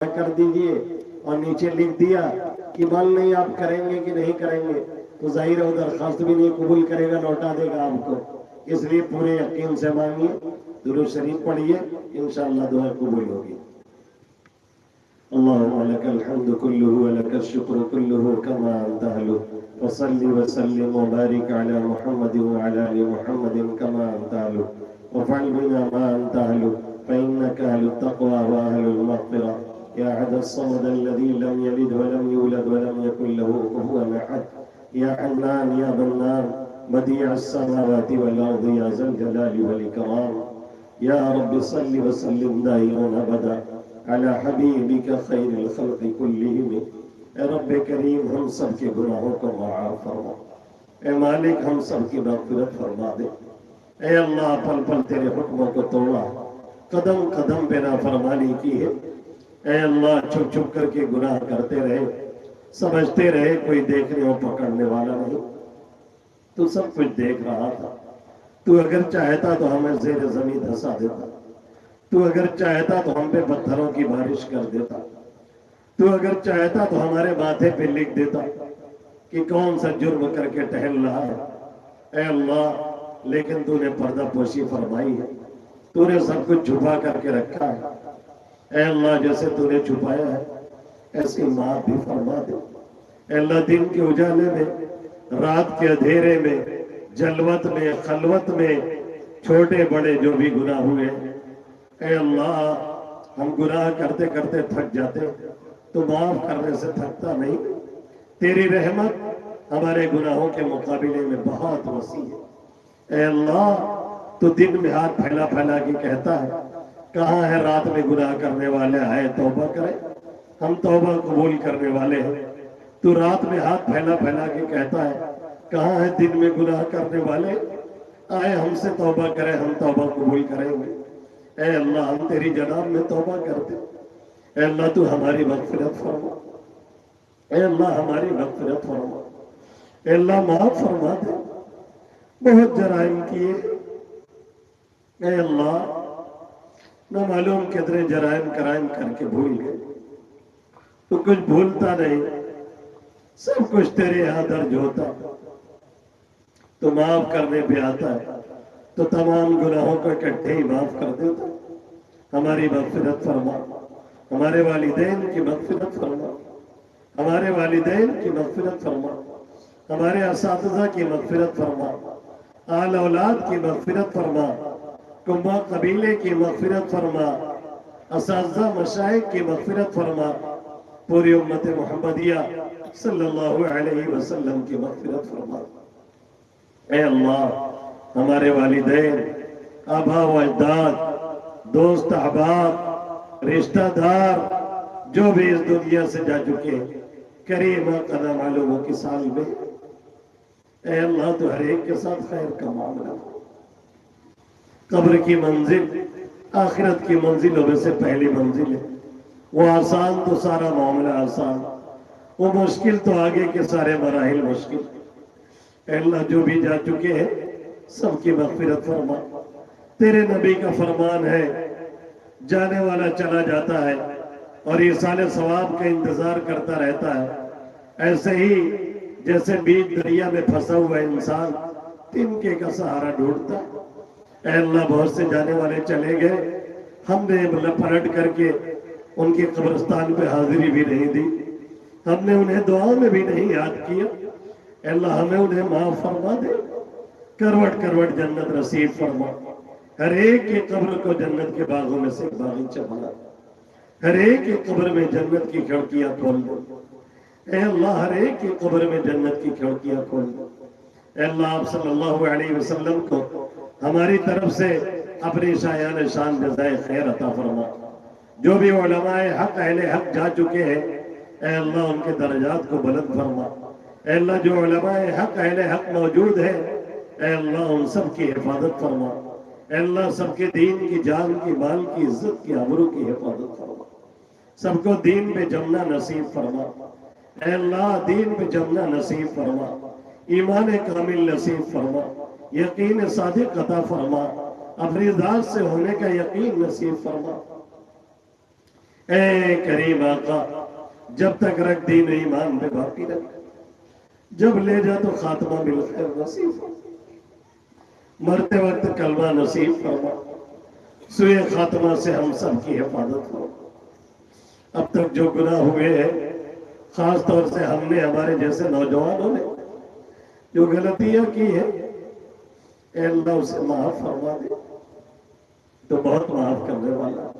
کر دیجئے اور نیچے لکھ دیا کہ مان نہیں آپ کریں گے کہ نہیں کریں گے تو ظاہر ہے درخواست بھی نہیں قبول کرے گا، لوٹا دے گا آپ کو. اس لیے پورے یقین سے مانگیے، درود شریف پڑھیے، انشاءاللہ دعا قبول ہوگی. اللهم لك الحمد كله ولك الشكر كله كما أنت أهله، وصل وسلم وبارك على محمد وعلى آل محمد كما أنت أهله، وافعل بنا ما أنت أهله فإنك أهل التقوى وأهل المغفرة. يا أحد الصمد الذي لم يلد ولم يولد ولم يكن له كفوا أحد. يا حنان يا منان بديع السماوات والأرض يا ذا الجلال والإكرام. يا رب صل وسلم دائما أبدا على حبیبک خیر الخلق کلہم. اے رب کریم ہم سب کے گناہوں کو معاف فرما، اے مالک ہم سب کی مغفرت فرما دے. اے اللہ پل پل تیرے حکموں کو توڑا، قدم قدم پہ نافرمانی کی ہے. اے اللہ چھپ چھپ کر کے گناہ کرتے رہے، سمجھتے رہے کوئی دیکھنے اور پکڑنے والا نہیں. تو سب کچھ دیکھ رہا تھا. تو اگر چاہتا تو ہمیں زیر زمین دھسا دیتا، تو اگر چاہتا تو ہم پہ پتھروں کی بارش کر دیتا، تو اگر چاہتا تو ہمارے ماتھے پہ لکھ دیتا کہ کون سا جرم کر کے ٹہل رہا ہے. اے اللہ لیکن تو نے پردہ پوشی فرمائی ہے، تو نے سب کچھ چھپا کر کے رکھا ہے. اے اللہ جیسے تو نے چھپایا ہے ایسی معاف بھی فرما دے. اے اللہ دن کے اجالے میں، رات کے اندھیرے میں، جلوت میں، خلوت میں چھوٹے بڑے جو بھی گناہ ہوئے، اے اللہ ہم گناہ کرتے کرتے تھک جاتے، تو معاف کرنے سے تھکتا نہیں. تیری رحمت ہمارے گناہوں کے مقابلے میں بہت وسیع ہے. اے اللہ تو دن میں ہاتھ پھیلا پھیلا کے کہتا ہے کہاں ہے رات میں گناہ کرنے والے آئے توبہ کریں. ہم توبہ قبول کرنے والے ہیں. تو رات میں ہاتھ پھیلا پھیلا کے کہتا ہے کہاں ہے دن میں گناہ کرنے والے آئے ہم سے توبہ کریں، ہم توبہ قبول کریں گے. اے اللہ ہم تیری جناب میں توبہ کرتے. اے اللہ تو ہماری مغفرت فرما، اے اللہ ہماری مغفرت فرما. اے اللہ معاف فرما دے. بہت جرائم کیے اے اللہ، نہ معلوم کتنے جرائم کرائم کر کے بھول گئے. تو کچھ بھولتا نہیں، سب کچھ تیرے یہاں درج ہوتا. تو معاف کرنے پہ آتا ہے تو تمام گناہوں کو اکٹھے ہی معاف کر دیتا. ہماری مغفرت فرما، ہمارے والدین کی مغفرت فرما، ہمارے والدین کی مغفرت فرما، ہمارے اساتذہ کی مغفرت فرما، آل اولاد کی مغفرت فرما، کنبہ قبیلے کی مغفرت فرما، اساتذہ مشائخ کی مغفرت فرما، پوری امت محمدیہ صلی اللہ علیہ وسلم کی مغفرت فرما. اے اللہ ہمارے والدین، آبا و اجداد، دوست احباب، رشتہ دار جو بھی اس دنیا سے جا چکے کریم قدم معلوموں کی سال میں، اے اللہ تو ہر ایک کے ساتھ خیر کا معاملہ. قبر کی منزل آخرت کی منزلوں میں سے پہلی منزل ہے. وہ آسان تو سارا معاملہ آسان، وہ مشکل تو آگے کے سارے مراحل مشکل. اے اللہ جو بھی جا چکے ہیں سب کی مغفرت فرما. تیرے نبی کا فرمان ہے جانے والا چلا جاتا ہے اور ایصال ثواب کا انتظار کرتا رہتا ہے. ایسے ہی جیسے بیچ دریا میں پھنسا ہوا انسان تنکے کا سہارا ڈھونڈتا ہے. اے اللہ بہت سے جانے والے چلے گئے، ہم نے پلٹ کر کے ان کے قبرستان پہ حاضری بھی نہیں دی، ہم نے انہیں دعاؤں میں بھی نہیں یاد کیا. اے اللہ ہمیں انہیں معاف فرما دے. کروٹ کروٹ جنت نصیب فرما. ہر ایک کی قبر کو جنت کے باغوں میں سے ایک باغیچہ بنا. ہر ایک کی قبر میں جنت کی کھڑکیاں کھول دو. اے اللہ ہر ایک کی قبر میں جنت کی کھڑکیاں کھول دو. اے اللہ آپ صلی اللہ علیہ وسلم کو ہماری طرف سے اپنی شایان شان جزائے خیر عطا فرما. جو بھی علماء حق اہل حق جا چکے ہیں اے اللہ ان کے درجات کو بلند فرما. اے اللہ جو علماء حق اہل حق موجود ہیں اے اللہ ان سب کی حفاظت فرما. اے اللہ سب کے دین کی، جان کی، مال کی، عزت کی، آبرو کی حفاظت فرما. سب کو دین پہ جمنا نصیب فرما. اے اللہ دین پہ جمنا نصیب فرما، ایمان کامل نصیب فرما، یقین صادق عطا فرما، اپنی ذات سے ہونے کا یقین نصیب فرما. اے کریم آقا جب تک رکھ دین ایمان پہ باقی رکھ، جب لے جا تو خاتمہ بالخیر نصیب فرما، مرتے وقت کلمہ نصیب فرما، سوئے خاتمہ سے ہم سب کی حفاظت فرما۔ اب تک جو گناہ ہوئے ہیں، خاص طور سے ہم نے، ہمارے جیسے نوجوانوں نے جو غلطیاں کی ہیں، اے اللہ اسے معاف فرما دے، تو بہت معاف کرنے والا،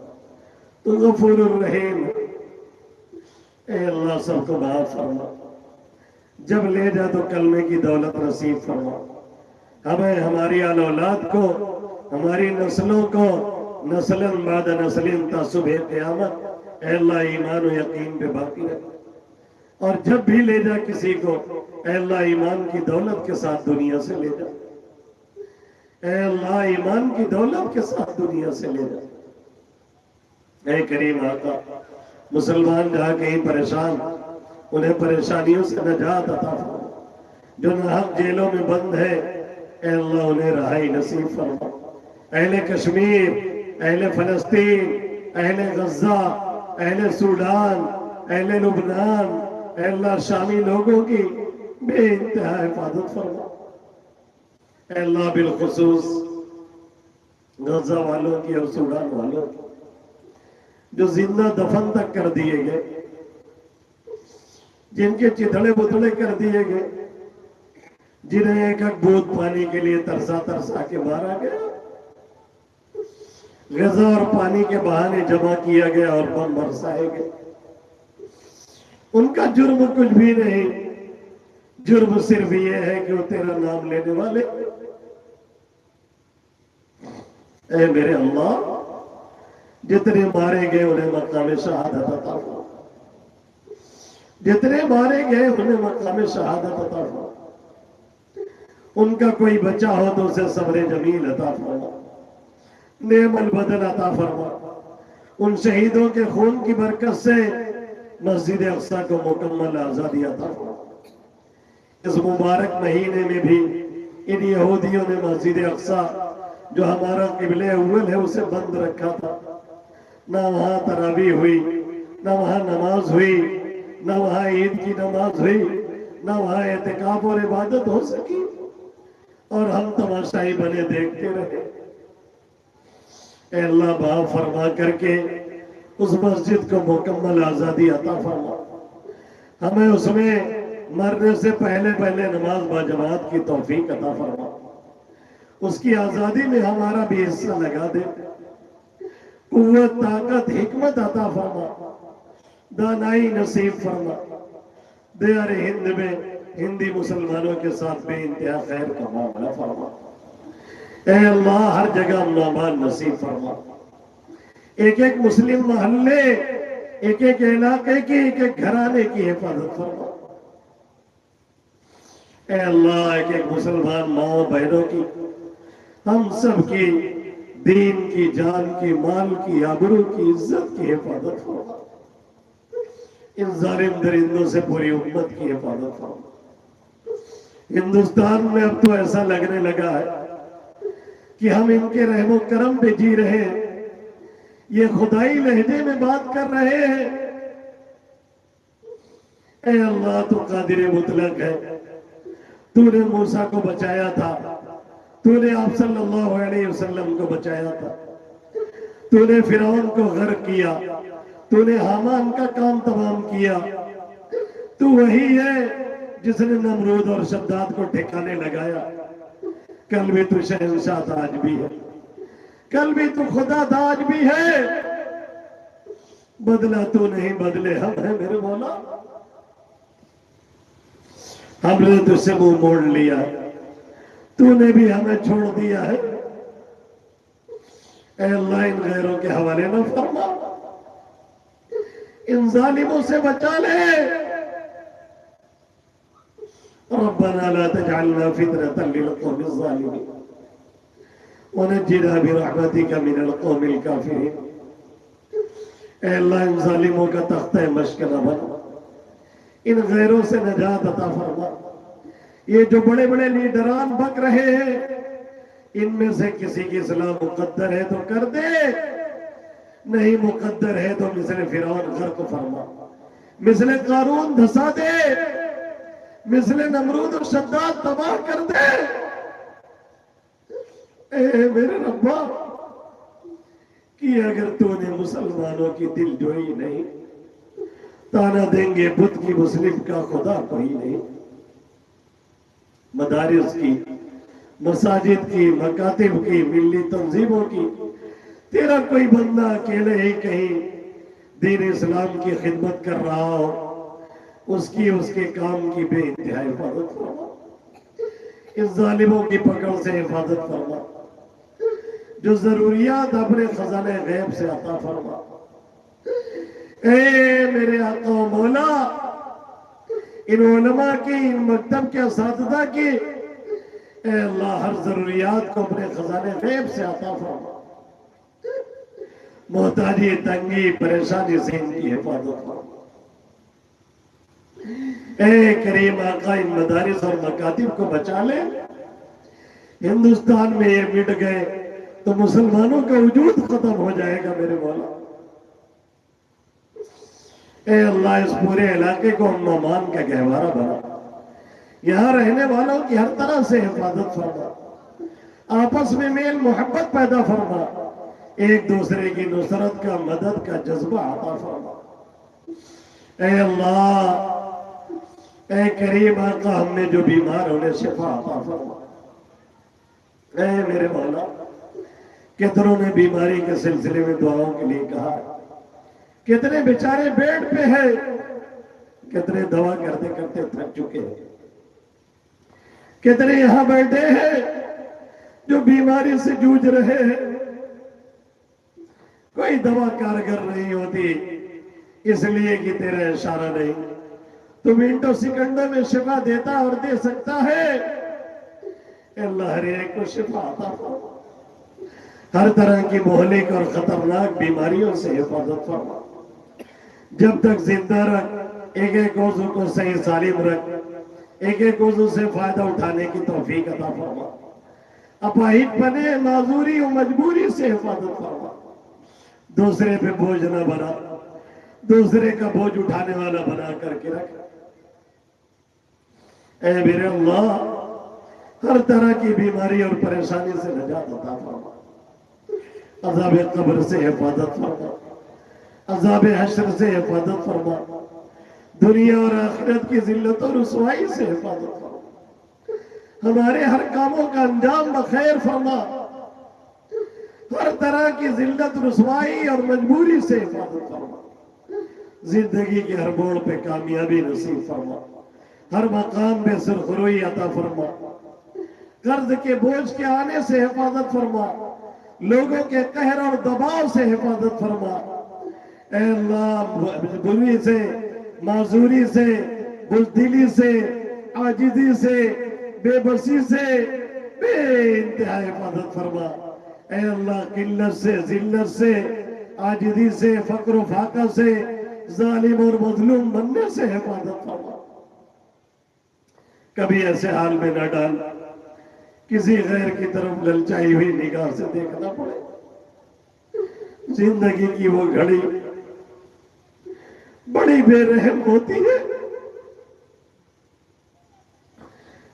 تو غفور الرحیم، اے اللہ سب کو معاف فرما، جب لے جا تو کلمے کی دولت نصیب فرما، ہمیں، ہماری آل اولاد کو، ہماری نسلوں کو، نسلاً بعد نسلیں تا صبح قیامت، اے اللہ ایمان و یقین پہ باقی رکھ، اور جب بھی لے جا کسی کو، اے اللہ ایمان کی دولت کے ساتھ دنیا سے لے جا، اے اللہ ایمان کی دولت کے ساتھ دنیا سے لے جا۔ اے کریم آقا مسلمان جہاں کہیں پریشان، انہیں پریشانیوں سے نجات عطا فرما، جو ناحق جیلوں میں بند ہے اے اللہ انہیں رہائی نصیب فرما، اہل کشمیر، اہل فلسطین، اہل غزہ، اہل سوڈان، اہل لبنان، اے اللہ شامی لوگوں کی بے انتہا حفاظت فرما، اے اللہ بالخصوص غزہ والوں کی اور سوڈان والوں کی جو زندہ دفن تک کر دیے گئے، جن کے چتھڑے بتڑے کر دیے گئے، جنہیں ایک ایک بوند پانی کے لیے ترسا ترسا کے مارا گیا، غذا اور پانی کے بہانے جمع کیا گیا اور بم برسائے گئے، ان کا جرم کچھ بھی نہیں، جرم صرف یہ ہے کہ وہ تیرا نام لینے والے۔ اے میرے اللہ جتنے مارے گئے انہیں مقام شہادت عطا فرما، جتنے مارے گئے انہیں مقام شہادت عطا فرما، ان کا کوئی بچہ ہو تو اسے صبر جمیل عطا فرما، نعم البدل عطا فرما، ان شہیدوں کے خون کی برکت سے مسجد اقصی کو مکمل آزادی عطا فرما۔ اس مبارک مہینے میں بھی ان یہودیوں نے مسجد اقصی جو ہمارا قبلہ اول ہے اسے بند رکھا تھا، نہ وہاں تراویح ہوئی، نہ وہاں نماز ہوئی، نہ وہاں عید کی نماز ہوئی، نہ وہاں اعتکاف اور عبادت ہو سکی، اور ہم تماشائی بنے دیکھتے رہے۔ اے اللہ معاف فرما کر کے اس مسجد کو مکمل آزادی عطا فرما، ہمیں اس میں مرنے سے پہلے پہلے نماز باجماعت کی توفیق عطا فرما، اس کی آزادی میں ہمارا بھی حصہ لگا دے، قوت، طاقت، حکمت عطا فرما، دانائی نصیب فرما، دیار ہند میں ہندی مسلمانوں کے ساتھ بے انتہا خیر کا معاملہ فرما، اے اللہ ہر جگہ امن و امان نصیب فرما، ایک ایک مسلم محلے، ایک ایک علاقے کی، ایک ایک گھرانے کی حفاظت فرما، اے اللہ ایک ایک مسلمان ماں بہنوں کی، ہم سب کی دین کی، جان کی، مال کی، آبرو کی، عزت کی حفاظت فرما، ان ظالم درندوں سے پوری امت کی حفاظت فرما۔ ہندوستان میں اب تو ایسا لگنے لگا ہے کہ ہم ان کے رحم و کرم پہ جی رہے ہیں، یہ خدائی لہجے میں بات کر رہے ہیں۔ اے اللہ تو قادر مطلق ہے، تو نے موسیٰ کو بچایا تھا، تو نے آپ صلی اللہ علیہ وسلم کو بچایا تھا، تو نے فرعون کو غرق کیا، تو نے حامان کا کام تمام کیا، تو وہی ہے جس نے نمرود اور شداد کو ٹھکانے لگایا۔ کل بھی تو شہنشاہ تھا، آج بھی ہے، کل بھی تو خدا تھا، آج بھی ہے، بدلا تو نہیں بدلے ہم ہیں میرے مولا، ہم نے تجھ سے منہ موڑ لیا، تو نے بھی ہمیں چھوڑ دیا ہے۔ اے اللہ ان غیروں کے حوالے نہ فرما، ان ظالموں سے بچا لے، ربنا لا تجعلنا فتنة للقوم الظالمين ونجنا برحمتك من القوم الكافرين۔ اے اللہ ان ظالموں کا تختہ مشق نہ بنا، ان غیروں سے نجات عطا فرما، یہ جو بڑے بڑے لیڈران بک رہے ہیں ان میں سے کسی کی اصلاح مقدر ہے تو کر دے، نہیں مقدر ہے تو مثل فرعون غرق فرما، مثل قارون دھسا دے، مثل نمرود و شداد تباہ کر دے۔ اے میرے ربا، کہ اگر تو نے مسلمانوں کی دل جوئی نہیں، تانا دیں گے بدھ کی مسلم کا خدا کوئی نہیں۔ مدارس کی، مساجد کی، مکاتب کی، ملی تنظیموں کی، تیرا کوئی بندہ اکیلے ہی کہیں دین اسلام کی خدمت کر رہا ہو، اس کے کام کی بے انتہا حفاظت فرما، اس ظالموں کی پکڑ سے حفاظت فرما، جو ضروریات اپنے خزانہ غیب سے عطا فرما۔ اے میرے آقا و مولا، ان علماء کی، ان مکتب کے اساتذہ کی، اے اللہ ہر ضروریات کو اپنے خزانے غیب سے عطا فرما، محتاجی، تنگی، پریشانی سے ان کی حفاظت فرما۔ اے کریم آقا، ان مدارس اور مکاتب کو بچا لے۔ ہندوستان میں یہ مٹ گئے تو مسلمانوں کا وجود ختم ہو جائے گا میرے مولا۔ اے اللہ اس پورے علاقے کو امن و امان کا گہوارہ بنا، یہاں رہنے والوں کی ہر طرح سے حفاظت فرما، آپس میں میل محبت پیدا فرما، ایک دوسرے کی نصرت کا، مدد کا جذبہ عطا فرما۔ اے اللہ، اے کریم آقا، ہم نے جو بیمار انہیں شفا عطا فرما۔ اے میرے مولا، کتنوں نے بیماری کے سلسلے میں دعاؤں کے لیے کہا، کتنے بیچارے بیڈ پہ ہیں، کتنے دوا کرتے کرتے تھک چکے ہیں، کتنے یہاں بیٹھے ہیں جو بیماری سے جوجھ رہے ہیں، کوئی دوا کارگر نہیں ہوتی، اس لیے کہ تیرا اشارہ نہیں، تو منٹوں سیکنڈوں میں شفا دیتا اور دے سکتا ہے۔ اے اللہ ہر ایک کو شفا عطا فرما، ہر طرح کی مہلک اور خطرناک بیماریوں سے حفاظت فرما، جب تک زندہ رکھ، ایک ایک عضو کو صحیح سالم رکھ، ایک ایک عضو سے فائدہ اٹھانے کی توفیق عطا فرما، اپاہج پنے، معذوری و مجبوری سے حفاظت فرما، دوسرے پہ بوجھ نہ بنا، دوسرے کا بوجھ اٹھانے والا بنا کر کے رکھ۔ اے میرے اللہ، ہر طرح کی بیماری اور پریشانی سے نجات عطا فرما، عذاب قبر سے حفاظت فرما، عذاب حشر سے حفاظت فرما، دنیا اور آخرت کی ذلت اور رسوائی سے حفاظت فرما، ہمارے ہر کاموں کا انجام بخیر فرما، ہر طرح کی ذلت، رسوائی اور مجبوری سے حفاظت فرما، زندگی کے ہر موڑ پہ کامیابی نصیب فرما، ہر مقام پہ سرخروئی عطا فرما، قرض کے بوجھ کے آنے سے حفاظت فرما، لوگوں کے قہر اور دباؤ سے حفاظت فرما۔ اے اللہ، بری سے، معذوری سے، بزدلی سے، عاجزی سے، بے بسی سے بے انتہا حفاظت فرما۔ اے اللہ، قلت سے، ذلت سے، عاجزی سے، فقر و فاقہ سے، ظالم اور مظلوم بننے سے حفاظت فرما۔ کبھی ایسے حال میں نہ ڈال کسی غیر کی طرف للچائی ہوئی نگاہ سے دیکھنا پڑے۔ زندگی کی وہ گھڑی بڑی بے رحم ہوتی ہے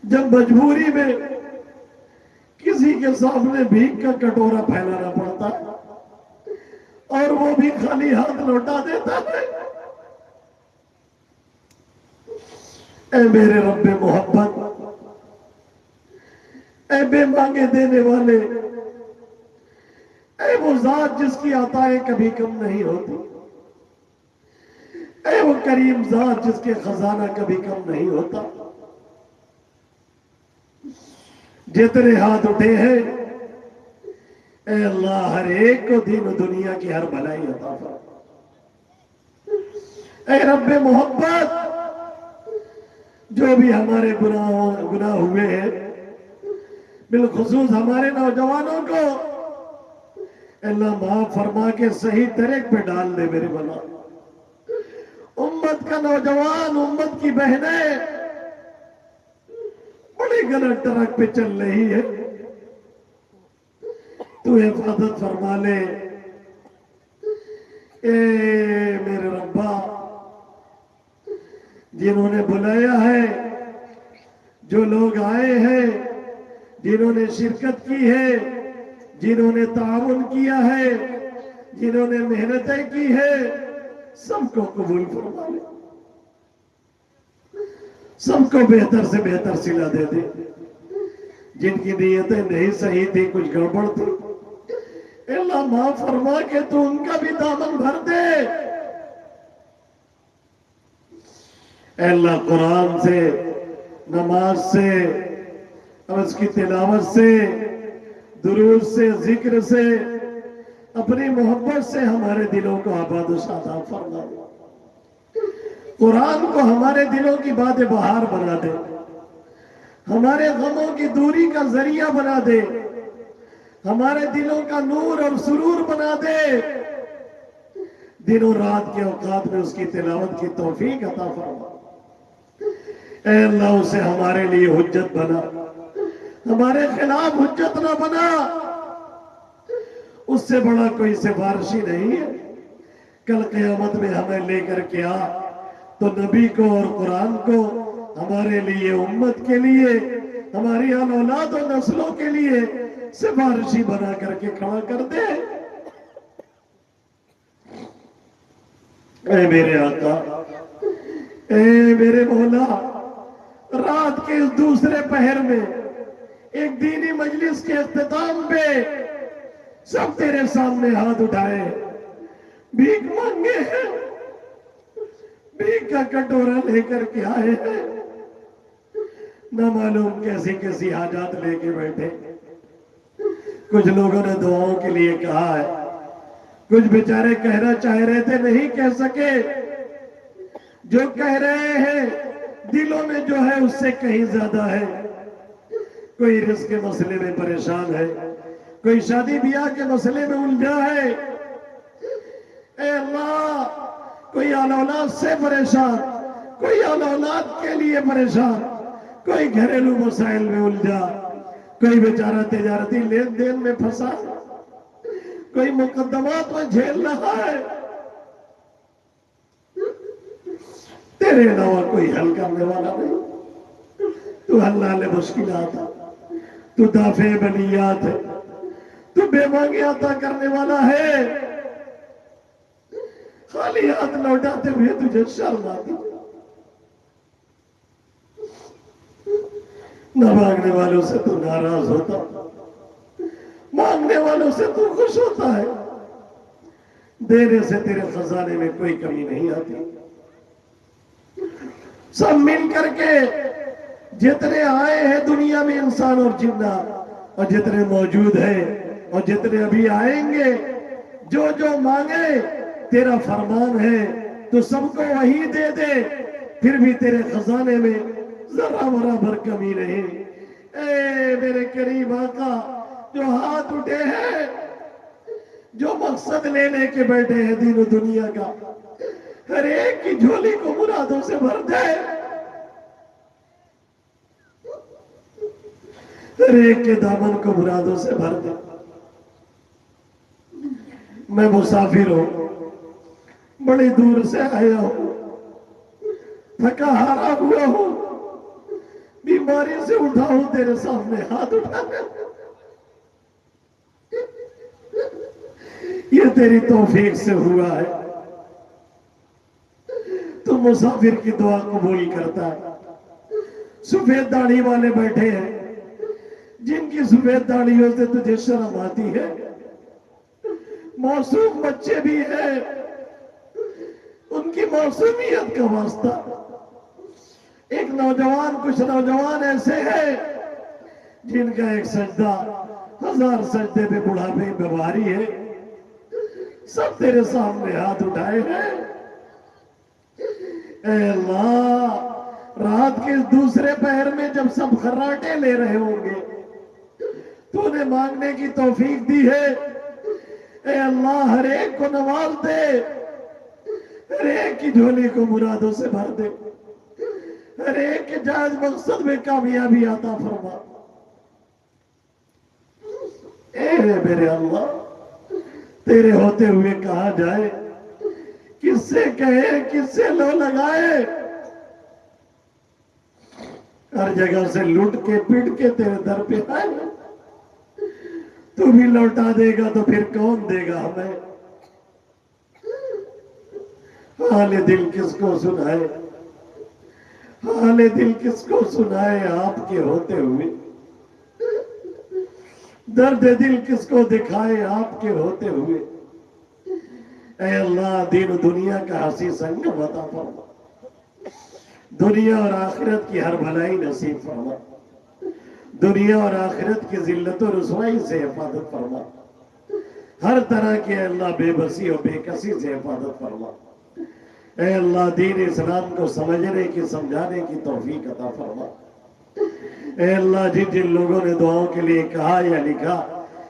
جب مجبوری میں کسی کے سامنے بھیک کا کٹورا پھیلانا پڑتا ہے اور وہ بھی خالی ہاتھ لوٹا دیتا ہے۔ اے میرے رب محبت، اے بے مانگے دینے والے، اے وہ ذات جس کی عطائیں کبھی کم نہیں ہوتی، اے وہ کریم ذات جس کے خزانہ کبھی کم نہیں ہوتا، جتنے ہاتھ اٹھے ہیں اے اللہ ہر ایک کو دین و دنیا کی ہر بھلائی عطا فرما۔ اے رب محبت، جو بھی ہمارے گناہ ہوئے ہیں، بالخصوص ہمارے نوجوانوں کو اللہ معاف فرما کے صحیح طریق پہ ڈال دے میرے مولا۔ امت کا نوجوان، امت کی بہنیں بڑی غلط ٹرک پہ چل رہی ہے، تو حفاظت فرما لے، اے میرے ربا، جنہوں نے بلایا ہے، جو لوگ آئے ہیں، جنہوں نے شرکت کی ہے، جنہوں نے تعاون کیا ہے، جنہوں نے محنتیں کی ہے، سب کو قبول فرما لے، سب کو بہتر سے بہتر صلہ دے دے۔ جن کی نیتیں نہیں صحیح تھی، کچھ گڑبڑ تھی، اے اللہ معاف فرما کے تو ان کا بھی دامن بھر دے۔ اے اللہ قرآن سے، نماز سے اور اس کی تلاوت سے، درود سے، ذکر سے، اپنی محبت سے ہمارے دلوں کو آباد و شاداب فرما دے۔ قرآن کو ہمارے دلوں کی باد بہار بنا دے، ہمارے غموں کی دوری کا ذریعہ بنا دے، ہمارے دلوں کا نور اور سرور بنا دے۔ دن و رات کے اوقات میں اس کی تلاوت کی توفیق عطا فرما۔ اے اللہ اسے ہمارے لیے حجت بنا، ہمارے خلاف حجت نہ بنا۔ اس سے بڑا کوئی سفارشی نہیں ہے۔ کل قیامت میں ہمیں لے کر کے آ تو نبی کو اور قرآن کو ہمارے لیے، امت کے لیے، ہماری اولاد و نسلوں کے لیے سفارشی بنا کر کے کھڑا کر دے۔ اے میرے آقا، اے میرے مولا، رات کے اس دوسرے پہر میں ایک دینی مجلس کے اختتام پہ سب تیرے سامنے ہاتھ اٹھائے، بھیک مانگے ہیں، بھیک کا کٹورا لے کر کے آئے ہیں، نہ معلوم کیسی کیسی حاجات لے کے بیٹھے۔ کچھ لوگوں نے دعاؤں کے لیے کہا ہے، کچھ بیچارے کہنا چاہ رہے تھے نہیں کہہ سکے۔ جو کہہ رہے ہیں دلوں میں جو ہے اس سے کہیں زیادہ ہے۔ کوئی رزق کے مسئلے میں پریشان ہے، کوئی شادی بیاہ کے مسئلے میں الجھا ہے، اے اللہ کوئی اولاد سے پریشان، کوئی اولاد کے لیے پریشان، کوئی گھریلو مسائل میں الجھا، کوئی بیچارہ تجارتی لین دین میں پھنسا، کوئی مقدمات میں جھیل رہا ہے۔ تیرے علاوہ کوئی حل کرنے والا نہیں۔ تو حل حل مشکلات ہے، تو دافع بلیات ہے، تو بے مانگی عطا کرنے والا ہے۔ خالی ہاتھ لوٹاتے ہوئے تجھے شرم آتی، نہ مانگنے والوں سے تو ناراض ہوتا، مانگنے والوں سے تو خوش ہوتا ہے۔ دینے سے تیرے خزانے میں کوئی کمی نہیں آتی۔ سب مل کر کے جتنے آئے ہیں دنیا میں انسان اور جنات، اور جتنے موجود ہیں اور جتنے ابھی آئیں گے، جو جو مانگے تیرا فرمان ہے تو سب کو وہی دے دے، پھر بھی تیرے خزانے میں ذرا برابر کمی نہیں۔ اے میرے کریم آقا، جو ہاتھ اٹھے ہیں، جو مقصد لے لے کے بیٹھے ہیں دین و دنیا کا، ہر ایک کی جھولی کو مرادوں سے بھر دے، ہر ایک کے دامن کو مرادوں سے بھر دے۔ میں مسافر ہوں، بڑی دور سے آیا ہوں، تھکا ہارا ہوا ہوں، بیماری سے اٹھا ہوں، تیرے سامنے ہاتھ اٹھا یہ تیری توفیق سے ہوا ہے۔ تو مسافر کی دعا قبول کرتا ہے۔ سفید داڑھی والے بیٹھے ہیں، جن کی سفید داڑھیوں سے تجھے شرم آتی ہے، معصوم بچے بھی ہیں، ان کی معصومیت کا واسطہ۔ ایک نوجوان، کچھ نوجوان ایسے ہیں جن کا ایک سجدہ 1000 سجدے پہ بڑھاپے میں بھاری ہے، سب تیرے سامنے ہاتھ اٹھائے ہیں۔ اے اللہ، رات کے دوسرے پہر میں جب سب خراٹے لے رہے ہوں گے، تو نے مانگنے کی توفیق دی ہے۔ اے اللہ، ہر ایک کو نواز دے، ہر ایک کی جھولی کو مرادوں سے بھر دے، ہر ایک کے جائز مقصد میں کامیابی عطا فرما۔ اے میرے اللہ، تیرے ہوتے ہوئے کہا جائے کس سے کہے، کس سے لو لگائے؟ ہر جگہ سے لوٹ کے پیٹ کے تیرے در پہ آئے، تو بھی لوٹا دے گا تو پھر کون دے گا ہمیں؟ حال دل کس کو سنائے، حال دل کس کو سنائے آپ کے ہوتے ہوئے، درد دل کس کو دکھائے آپ کے ہوتے ہوئے۔ اے اللہ دین و دنیا کا ہنسی سنگم عطا فرما، دنیا اور آخرت کی ہر بھلائی نصیب فرما، دنیا اور آخرت کی ذلت و رسوائی سے حفاظت فرما، ہر طرح کے اللہ بے بسی اور بے کسی سے حفاظت فرما۔ اے اللہ دین اسلام کو سمجھنے کی، سمجھانے کی توفیق عطا فرما۔ اے اللہ جن جن لوگوں نے دعاؤں کے لیے کہا یا لکھا،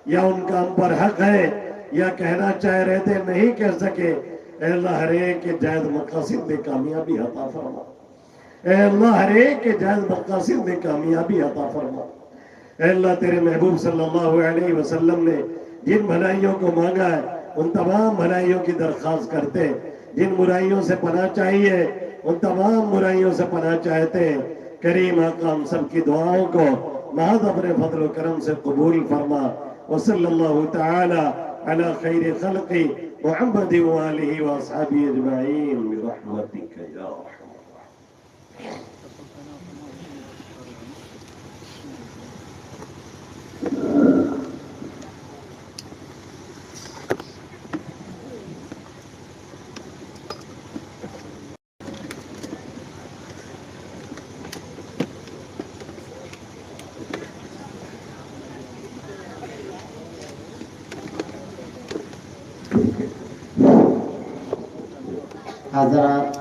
یا ان کا ہم پر حق ہے یا کہنا چاہ رہے تھے نہیں کہہ سکے، اے اللہ ہر ایک کے جائز مقاصد میں کامیابی عطا فرما۔ اے اللہ ہر ایک کے جائز مقاصد میں کامیابی عطا فرما۔ اے اللہ تیرے محبوب صلی اللہ علیہ وسلم نے جن بھلائیوں کو مانگا ہے ان تمام بھلائیوں کی درخواست کرتے، جن برائیوں سے پناہ چاہیے ان تمام برائیوں سے پناہ چاہتے ہیں۔ کریم آقا ہم سب کی دعاؤں کو محض اپنے فضل و کرم سے قبول فرما۔ وصلی اللہ تعالی علی خیر خلق محمد وآلہ واصحابہ اجمعین برحمتک یا ارحم الراحمین۔ حضرات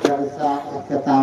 جلسہ اختتام